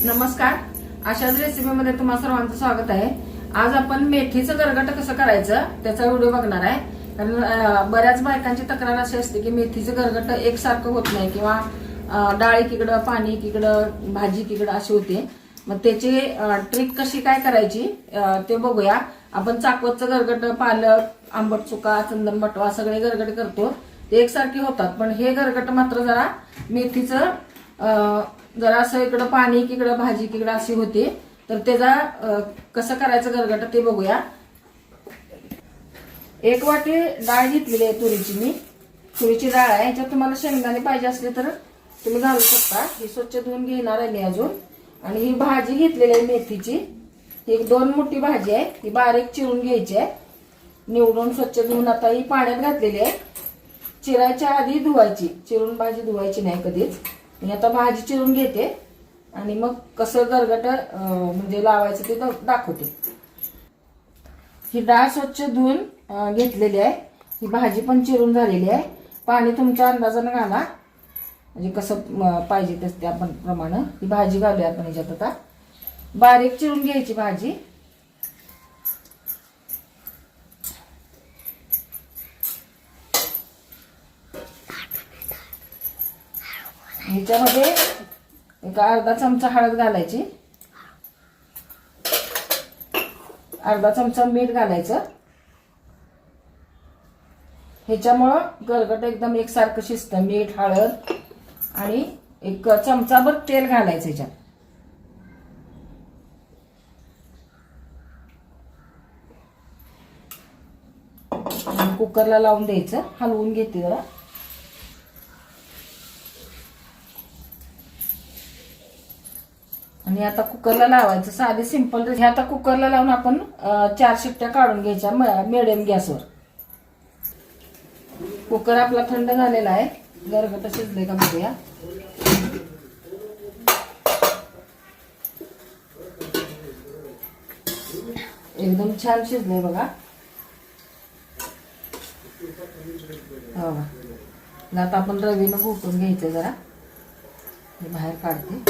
नमस्कार. अशाच रेसिपीमध्ये तुम्हा सर्वांचं स्वागत आहे. आज आपण मेथीचं गरगट कसं करायचं त्याचा व्हिडिओ बघणार आहे. कारण बऱ्याच बायकांची तक्रार अशी असते की मेथीचं गरगट एकसारखं होत नाही किंवा डाळ एकीकडं पाणी एकीकडं भाजी एकीकडं अशी होते. मग त्याची ट्रिक कशी काय करायची ते बघूया. आपण चाकवतचं गरगट, पालक, आंबट चुका, चंदन बटवा सगळे गरगट करतो ते एकसारखे होतात. पण हे गरगट मात्र जरा मेथीचं जरा असं इकडं पाणी इकडं भाजी इकडं अशी होते. तर त्याचा कसं करायचं गरगट ते बघूया. 1 वाटी डाळ घेतलेली आहे तुरीची. मी तुरीची डाळ आहे. ह्याच्यात तुम्हाला शेंगदाणे पाहिजे असले तर तुम्ही घालू शकता. ही स्वच्छ धुवून घेणार आहे मी अजून. आणि ही भाजी घेतलेली आहे मेथीची. ही 2 मोठी भाजी आहे. ही बारीक चिरून घ्यायची आहे. निवडून स्वच्छ धुवून आता ही पाण्यात घातलेली आहे. चिरायच्या आधी धुवायची. चिरून भाजी धुवायची नाही कधीच. मी आता भाजी चिरून घेते आणि मग कसं गरगट म्हणजे लावायचं ते दाखवते. ही डाळ स्वच्छ धुवून घेतलेली आहे. ही भाजी पण चिरून झालेली आहे. पाणी तुमच्या अंदाजानं घाला, म्हणजे कसं पाहिजे तसं त्या प्रमाणे. ही भाजी घालूया आपण ह्याच्यात. आता बारीक चिरून घ्यायची भाजी. ह्याच्यामध्ये एक अर्धा चमचा हळद घालायची, अर्धा चमचा मीठ घालायचं. ह्याच्यामुळं गरगट एकदम एकसारखं शिजतं. मीठ, हळद आणि 1 चमचाभर तेल घालायचं ह्याच्यात. कुकरला लावून द्यायचं. हलवून घेते जरा. आणि आता कुकरला लावायचं. साधे सिंपल. हे आता कुकरला लावून आपण 4 शिट्ट्या काढून घ्यायच्या मिडियम गॅसवर. कुकर आपला थंड झालेला आहे. गरगट शिजले का बघूया. एकदम छान शिजले बघा. आता आपण रवीनं घोटून घ्यायचं जरा. हे बाहेर काढते.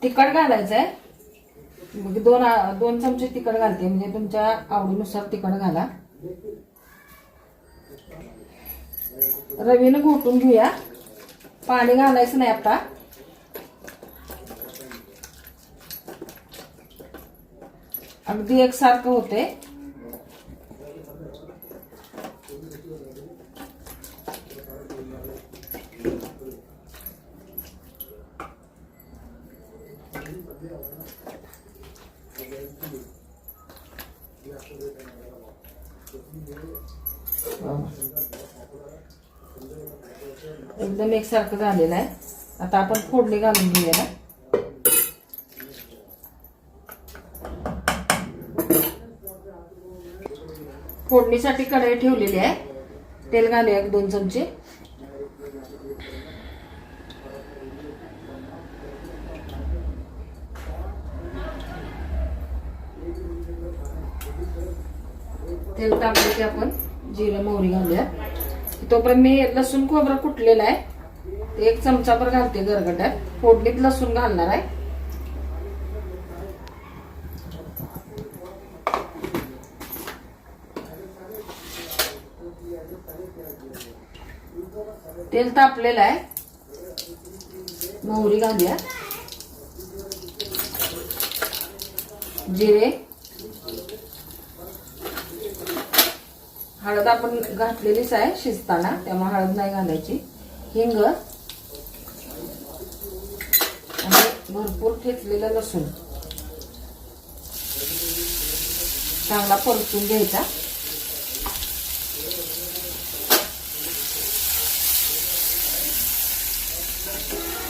तिखट घालायचंय. मग 2 चमचे तिखट घालते, म्हणजे तुमच्या आवडीनुसार तिखट घाला. रवीनं घोटून घेऊया. पाणी घालायचं नाही आता. अगदी एकसारखं होते. एकदम एकसारखं झालेलं आहे. आता आपण फोडणी घालून घेऊया. फोडणीसाठी कढई ठेवलेली आहे. तेल घालूया 2 चमचे. तेल टाकलं की आपण जिरं मोहरी घालूया. तोपर्यंत मी लसूण खोबरं कुटलेलं आहे ते 1 चमचाभर घालते गरगट्यात. फोडणीत लसूण घालणार आहे. तेल तापलेलं आहे. मोहरी घालूया. जिरे, हळद आपण घातलेलीच आहे शिजताना, त्यामुळे हळद नाही घालायची. हिंग आणि भरपूर ठेचलेलं लसूण चांगला परतून घ्यायचा.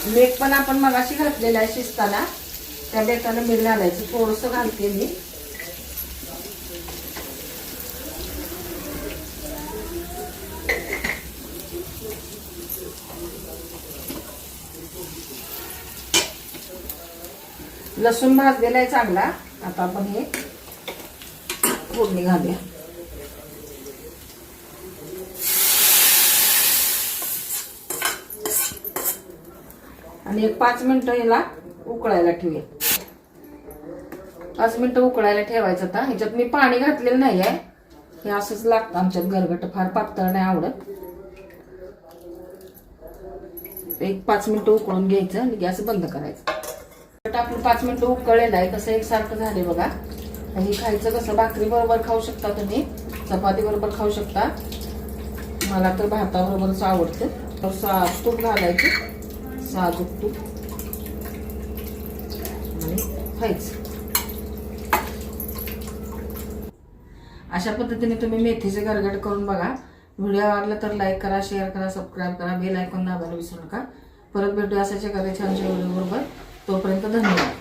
मीठ पण आपण मगाशी घातलेलं आहे शिजताना, त्या बेताला मीठ घालायचं. थोडंसं घालते मी. लसूण भाजलेला आहे चांगला. आता आपण हे फोडणी घालूया. आणि एक 5 मिनिटं याला उकळायला ठेवूया. 5 मिनिटं उकळायला ठेवायचं. आता ह्याच्यात मी पाणी घातलेलं नाही आहे, हे असंच लागतं आमच्यात गरगट, फार पातळ नाही आवडत. एक 5 मिनिटं उकळून घ्यायचं आणि गॅस बंद करायचं. आपलं 5 मिनिटं उकळलेलं आहे, कसं एकसारखं झाले बघा. आणि खायचं कसं, भाकरी बरोबर खाऊ शकता तुम्ही, चपाती बरोबर खाऊ शकता. मला तर भाताबरोबरच आवडतं. तर तूप घालायचं, साजूक तूप, आणि खायचं. अशा पद्धतीने तुम्ही मेथीचे गरगट करून बघा. व्हिडिओ आवडला तर लाईक करा, शेअर करा, सबस्क्राईब करा, बेल आयकॉन दाबायला विसरू नका. परत भेटूया अशाच एखाद्या छानशा व्हिडिओ बरोबर. तोपर्यंत धन्यवाद.